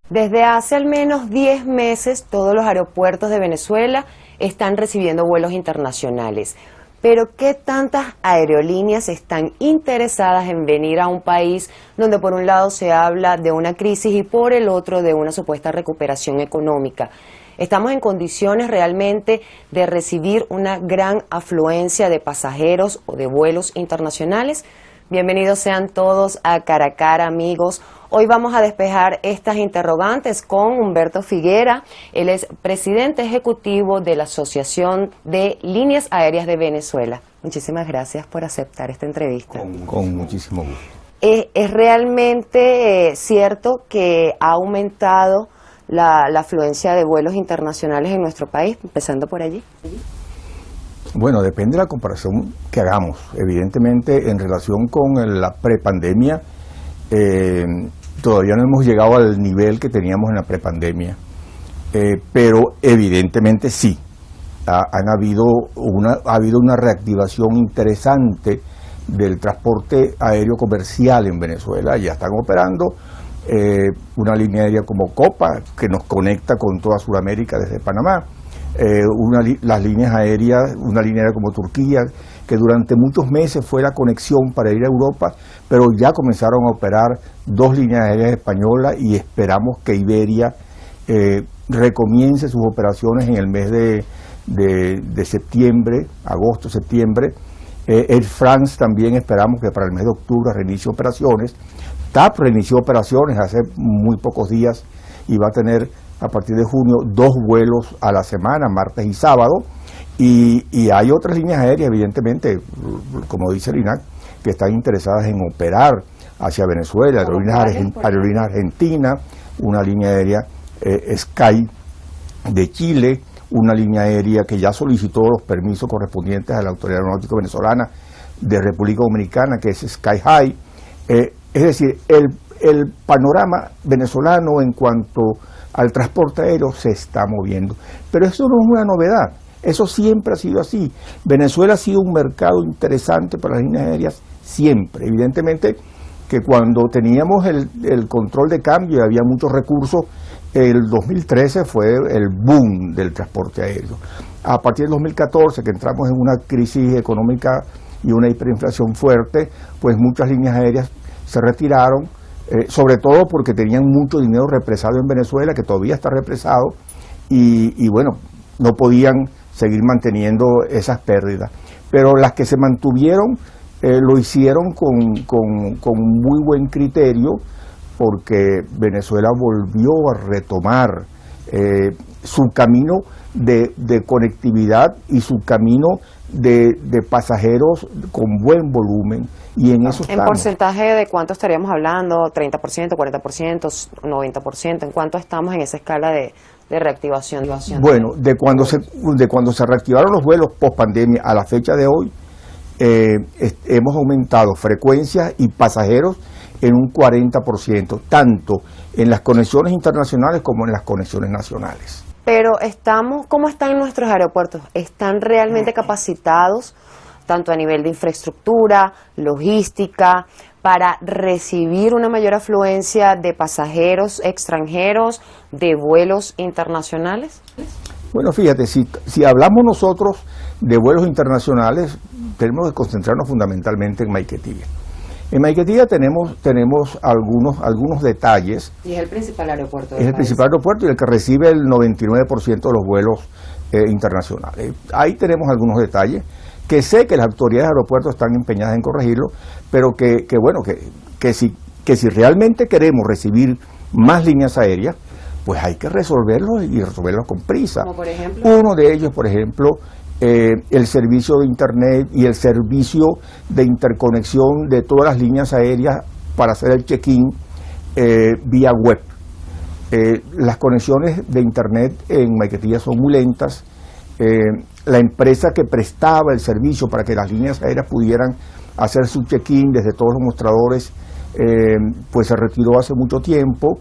Desde hace al menos 10 meses, todos los aeropuertos de Venezuela están recibiendo vuelos internacionales. Pero ¿qué tantas aerolíneas están interesadas en venir a un país donde por un lado se habla de una crisis y por el otro de una supuesta recuperación económica? ¿Estamos en condiciones realmente de recibir una gran afluencia de pasajeros o de vuelos internacionales? Bienvenidos sean todos a Cara a Cara, amigos. Hoy vamos a despejar estas interrogantes con Humberto Figuera. Él es presidente ejecutivo de la Asociación de Líneas Aéreas de Venezuela. Muchísimas gracias por aceptar esta entrevista. Con muchísimo gusto. ¿Es realmente cierto que ha aumentado la afluencia de vuelos internacionales en nuestro país, empezando por allí? Bueno, depende de la comparación que hagamos. Evidentemente, en relación con la prepandemia, todavía no hemos llegado al nivel que teníamos en la prepandemia, pero evidentemente sí. Ha habido una reactivación interesante del transporte aéreo comercial en Venezuela. Ya están operando una línea aérea como Copa, que nos conecta con toda Sudamérica desde Panamá. Las líneas aéreas, una línea aérea como Turquía, que durante muchos meses fue la conexión para ir a Europa, pero ya comenzaron a operar dos líneas aéreas españolas y esperamos que Iberia recomience sus operaciones en el mes de septiembre, agosto, septiembre. Air France también esperamos que para el mes de octubre reinicie operaciones. TAP reinició operaciones hace muy pocos días y va a tener a partir de junio 2 vuelos a la semana, martes y sábado, y hay otras líneas aéreas, evidentemente, como dice el INAC, que están interesadas en operar hacia Venezuela, Aerolíneas Argentina, una línea aérea Sky de Chile, una línea aérea que ya solicitó los permisos correspondientes a la Autoridad Aeronáutica Venezolana de República Dominicana, que es Sky High. Es decir, el panorama venezolano en cuanto al transporte aéreo se está moviendo. Pero eso no es una novedad, eso siempre ha sido así. Venezuela ha sido un mercado interesante para las líneas aéreas siempre. Evidentemente que cuando teníamos el control de cambio y había muchos recursos, el 2013 fue el boom del transporte aéreo. A partir del 2014, que entramos en una crisis económica y una hiperinflación fuerte, pues muchas líneas aéreas se retiraron, sobre todo porque tenían mucho dinero represado en Venezuela, que todavía está represado, y bueno, no podían seguir manteniendo esas pérdidas. Pero las que se mantuvieron lo hicieron con muy buen criterio, porque Venezuela volvió a retomar su camino de conectividad y su camino de pasajeros con buen volumen, y en eso estamos. ¿En porcentaje de cuánto estaríamos hablando? ¿30%, 40%, 90%? ¿En cuánto estamos en esa escala de reactivación? Bueno, de cuando se reactivaron los vuelos post pandemia a la fecha de hoy, hemos aumentado frecuencias y pasajeros en un 40%, tanto en las conexiones internacionales como en las conexiones nacionales. Pero ¿cómo están nuestros aeropuertos? ¿Están realmente capacitados, tanto a nivel de infraestructura, logística, para recibir una mayor afluencia de pasajeros extranjeros, de vuelos internacionales? Bueno, fíjate, si hablamos nosotros de vuelos internacionales, tenemos que concentrarnos fundamentalmente en Maiquetía. En Maiquetía tenemos algunos detalles. Y es el principal aeropuerto del país. Es el principal aeropuerto y el que recibe el 99% de los vuelos internacionales. Ahí tenemos algunos detalles que sé que las autoridades de aeropuertos están empeñadas en corregirlo, pero que si realmente queremos recibir más líneas aéreas, pues hay que resolverlos y resolverlos con prisa. ¿Como por ejemplo? Uno de ellos, por ejemplo, el servicio de Internet y el servicio de interconexión de todas las líneas aéreas para hacer el check-in vía web. Las conexiones de Internet en Maiquetía son muy lentas. La empresa que prestaba el servicio para que las líneas aéreas pudieran hacer su check-in desde todos los mostradores, pues se retiró hace mucho tiempo,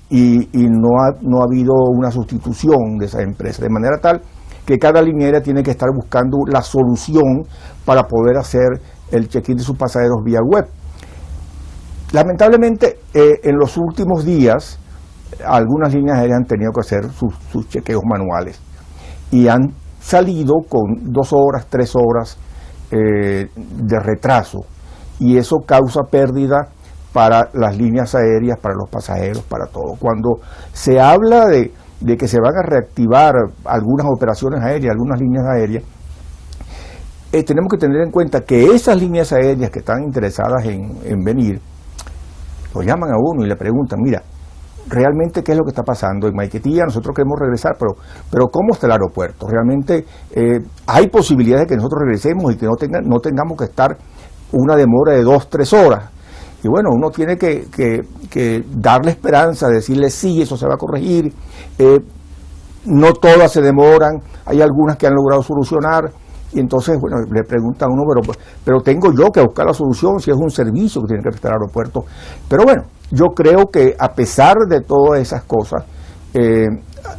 y no ha habido una sustitución de esa empresa, de manera tal que cada línea aérea tiene que estar buscando la solución para poder hacer el check-in de sus pasajeros vía web. Lamentablemente, en los últimos días algunas líneas aéreas han tenido que hacer sus chequeos manuales y han salido con 2 horas, 3 horas de retraso, y eso causa pérdida para las líneas aéreas, para los pasajeros, para todo. Cuando se habla de que se van a reactivar algunas operaciones aéreas, algunas líneas aéreas, tenemos que tener en cuenta que esas líneas aéreas que están interesadas en venir, lo llaman a uno y le preguntan, mira, realmente qué es lo que está pasando en Maiquetía, nosotros queremos regresar, pero ¿cómo está el aeropuerto? Realmente hay posibilidades de que nosotros regresemos y que no tengamos que estar una demora de 2, 3 horas. Y bueno, uno tiene que darle esperanza, decirle sí, eso se va a corregir. No todas se demoran, hay algunas que han logrado solucionar. Y entonces, bueno, le preguntan a uno, pero tengo yo que buscar la solución si es un servicio que tiene que prestar el aeropuerto. Pero bueno, yo creo que a pesar de todas esas cosas,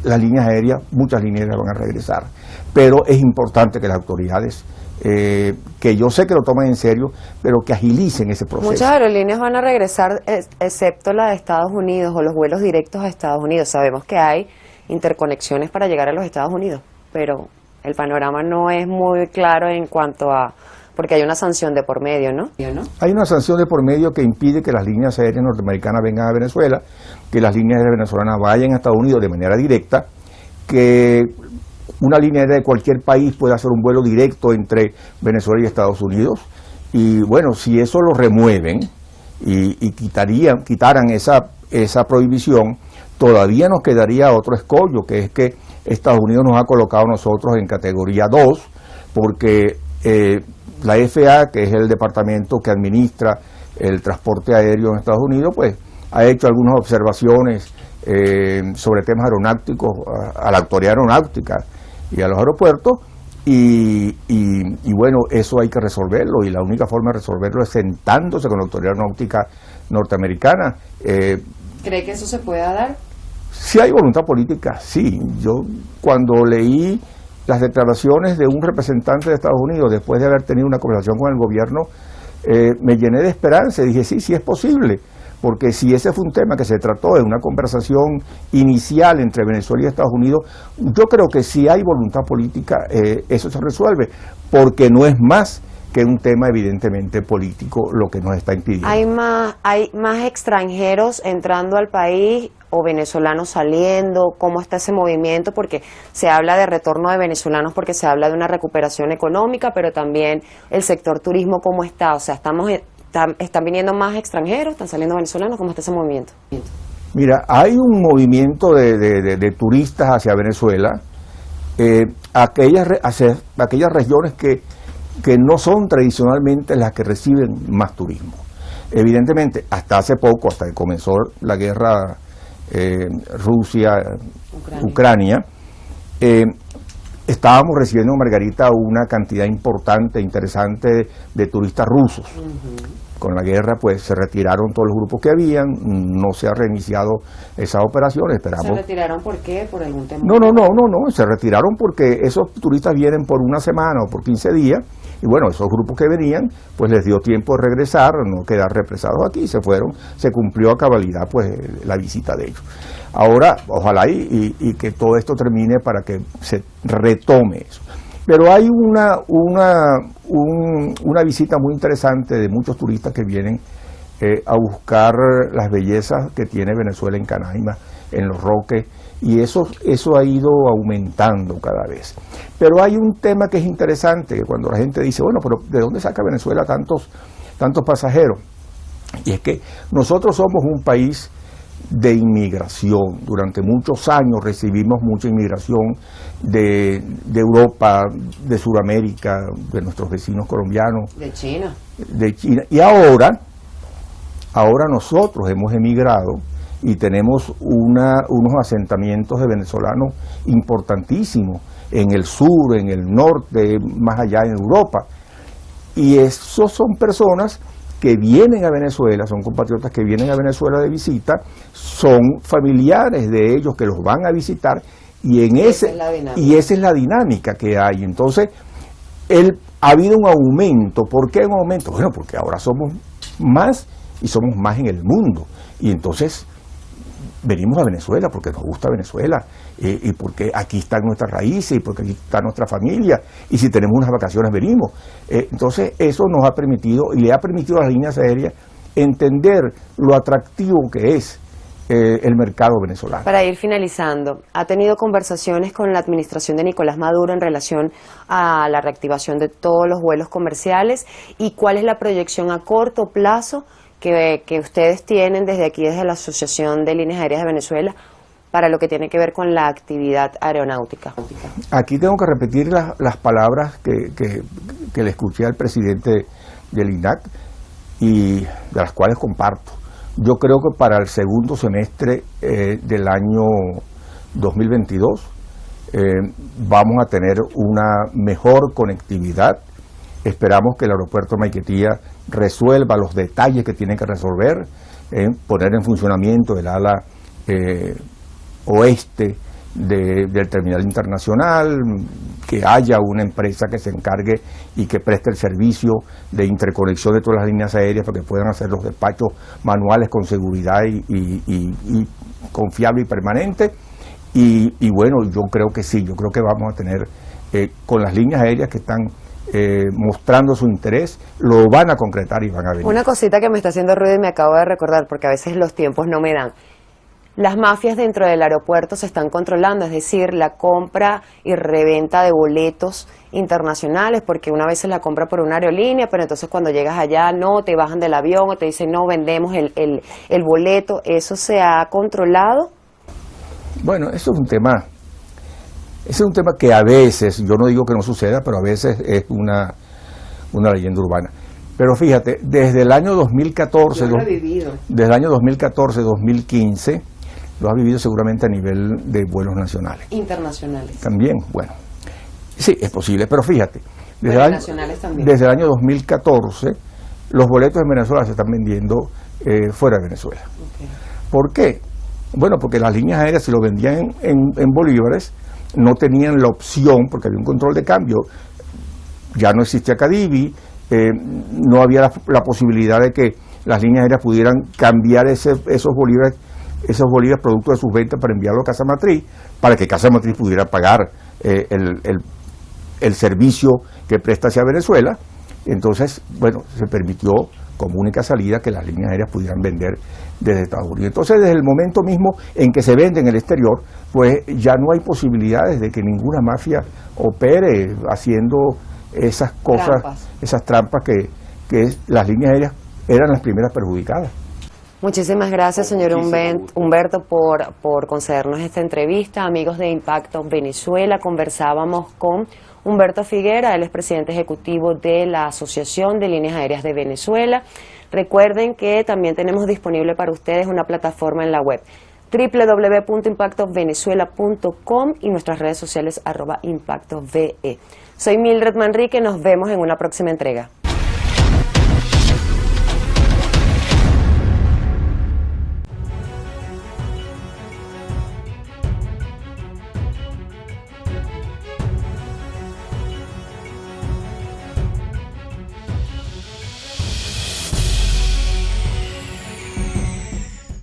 las líneas aéreas, muchas líneas aéreas van a regresar. Pero es importante que las autoridades, que yo sé que lo toman en serio, pero que agilicen ese proceso. Muchas aerolíneas van a regresar, excepto la de Estados Unidos o los vuelos directos a Estados Unidos. Sabemos que hay interconexiones para llegar a los Estados Unidos, pero el panorama no es muy claro en cuanto a, porque hay una sanción de por medio, ¿no? Hay una sanción de por medio que impide que las líneas aéreas norteamericanas vengan a Venezuela, que las líneas aéreas venezolanas vayan a Estados Unidos de manera directa, que una línea aérea de cualquier país pueda hacer un vuelo directo entre Venezuela y Estados Unidos. Y bueno, si eso lo remueven y quitaran esa prohibición, todavía nos quedaría otro escollo, que es que Estados Unidos nos ha colocado a nosotros en categoría 2, porque la FAA, que es el departamento que administra el transporte aéreo en Estados Unidos, pues ha hecho algunas observaciones sobre temas aeronáuticos a la autoridad aeronáutica y a los aeropuertos, y bueno, eso hay que resolverlo, y la única forma de resolverlo es sentándose con la autoridad aeronáutica norteamericana. ¿Cree que eso se pueda dar? Si hay voluntad política, sí. Yo cuando leí las declaraciones de un representante de Estados Unidos después de haber tenido una conversación con el gobierno, me llené de esperanza y dije sí es posible, porque si ese fue un tema que se trató en una conversación inicial entre Venezuela y Estados Unidos, yo creo que si hay voluntad política, eso se resuelve, porque no es más que un tema evidentemente político lo que nos está impidiendo. ¿Hay más extranjeros entrando al país o venezolanos saliendo? ¿Cómo está ese movimiento? Porque se habla de retorno de venezolanos, porque se habla de una recuperación económica, pero también el sector turismo, ¿cómo está? O sea, ¿están viniendo más extranjeros? ¿Están saliendo venezolanos? ¿Cómo está ese movimiento? Mira, hay un movimiento de turistas hacia Venezuela, aquellas regiones que no son tradicionalmente las que reciben más turismo. Evidentemente, hasta hace poco, hasta que comenzó la guerra Rusia-Ucrania, estábamos recibiendo, Margarita, una cantidad importante, interesante de turistas rusos. Con la guerra, pues, se retiraron todos los grupos que habían, no se ha reiniciado esas operaciones, esperamos. ¿Se retiraron por qué? ¿Por algún tema? No, se retiraron porque esos turistas vienen por una semana o por 15 días, y bueno, esos grupos que venían, pues les dio tiempo de regresar, no quedar represados aquí, se fueron, se cumplió a cabalidad, pues, la visita de ellos. Ahora, ojalá y que todo esto termine para que se retome eso. Pero hay una visita muy interesante de muchos turistas que vienen a buscar las bellezas que tiene Venezuela en Canaima, en Los Roques, y eso ha ido aumentando cada vez. Pero hay un tema que es interesante, que cuando la gente dice, bueno, pero ¿de dónde saca Venezuela tantos pasajeros? Y es que nosotros somos un país de inmigración. Durante muchos años recibimos mucha inmigración de Europa, de Sudamérica, de nuestros vecinos colombianos. De China. Y ahora nosotros hemos emigrado y tenemos unos asentamientos de venezolanos importantísimos en el sur, en el norte, más allá en Europa. Y esos son personas que vienen a Venezuela, son compatriotas que vienen a Venezuela de visita, son familiares de ellos que los van a visitar, y esa es la dinámica que hay. Entonces, ha habido un aumento. ¿Por qué un aumento? Bueno, porque ahora somos más y somos más en el mundo, y entonces venimos a Venezuela porque nos gusta Venezuela, y porque aquí están nuestras raíces, y porque aquí está nuestra familia, y si tenemos unas vacaciones venimos. Entonces eso nos ha permitido, y le ha permitido a las líneas aéreas entender lo atractivo que es el mercado venezolano. Para ir finalizando, ¿ha tenido conversaciones con la administración de Nicolás Maduro en relación a la reactivación de todos los vuelos comerciales? ¿Y cuál es la proyección a corto plazo que ustedes tienen desde aquí, desde la Asociación de Líneas Aéreas de Venezuela, para lo que tiene que ver con la actividad aeronáutica? Aquí tengo que repetir las palabras que le escuché al presidente del INAC y de las cuales comparto. Yo creo que para el segundo semestre del año 2022 vamos a tener una mejor conectividad. Esperamos que el aeropuerto de Maiquetía resuelva los detalles que tiene que resolver, poner en funcionamiento el ala oeste del terminal internacional, que haya una empresa que se encargue y que preste el servicio de interconexión de todas las líneas aéreas para que puedan hacer los despachos manuales con seguridad y confiable y permanente. Y bueno, yo creo que sí, yo creo que vamos a tener, con las líneas aéreas que están mostrando su interés, lo van a concretar y van a venir. Una cosita que me está haciendo ruido y me acabo de recordar, porque a veces los tiempos no me dan. Las mafias dentro del aeropuerto se están controlando, es decir, la compra y reventa de boletos internacionales, porque una vez se la compra por una aerolínea, pero entonces cuando llegas allá no, te bajan del avión o te dicen no, vendemos el boleto. ¿Eso se ha controlado? Bueno, eso es un tema que a veces, yo no digo que no suceda, pero a veces es una leyenda urbana. Pero fíjate, desde el año 2014, desde el año 2014-2015, lo ha vivido seguramente a nivel de vuelos nacionales. Internacionales. También, bueno, sí, es posible, pero fíjate, nacionales también. Desde el año 2014, los boletos en Venezuela se están vendiendo fuera de Venezuela. Okay. ¿Por qué? Bueno, porque las líneas aéreas, si lo vendían en bolívares, no tenían la opción, porque había un control de cambio, ya no existía Cadivi, no había la posibilidad de que las líneas aéreas pudieran cambiar esos bolívares producto de sus ventas para enviarlo a Casa Matriz, para que Casa Matriz pudiera pagar el servicio que presta hacia Venezuela. Entonces, bueno, se permitió como única salida que las líneas aéreas pudieran vender desde Estados Unidos. Entonces, desde el momento mismo en que se vende en el exterior, pues ya no hay posibilidades de que ninguna mafia opere haciendo esas cosas, esas trampas que las líneas aéreas eran las primeras perjudicadas. Muchísimas gracias, señor Humberto, por concedernos esta entrevista. Amigos de Impacto Venezuela, conversábamos con Humberto Figuera, él es presidente ejecutivo de la Asociación de Líneas Aéreas de Venezuela. Recuerden que también tenemos disponible para ustedes una plataforma en la web www.impactovenezuela.com y nuestras redes sociales @ImpactoVE. Soy Mildred Manrique, nos vemos en una próxima entrega.